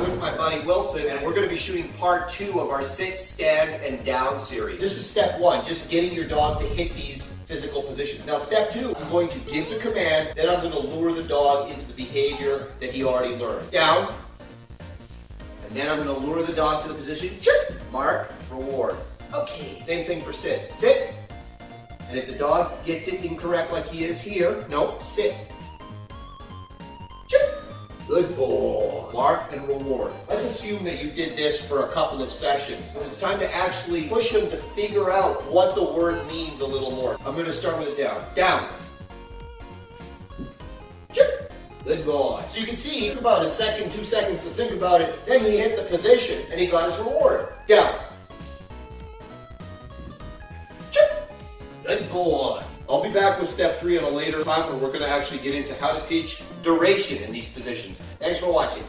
I'm with my buddy Wilson, and we're going to be shooting part 2 of our sit, stand, and down series. This is step 1, just getting your dog to hit these physical positions. Now step 2, I'm going to give the command, then I'm going to lure the dog into the behavior that he already learned. Down, and then I'm going to lure the dog to the position, mark, reward. Okay, same thing for sit. Sit, and if the dog gets it incorrect like he is here, no, sit. Good boy. Mark and reward. Let's assume that you did this for a couple of sessions. It's time to actually push him to figure out what the word means a little more. I'm going to start with a down. Down. Good boy. So you can see, took about a second, 2 seconds to think about it. Then he hit the position and he got his reward. Down. Good boy. I'll be back with step 3 on a later time where we're going to actually get into how to teach duration in these positions. Thanks for watching.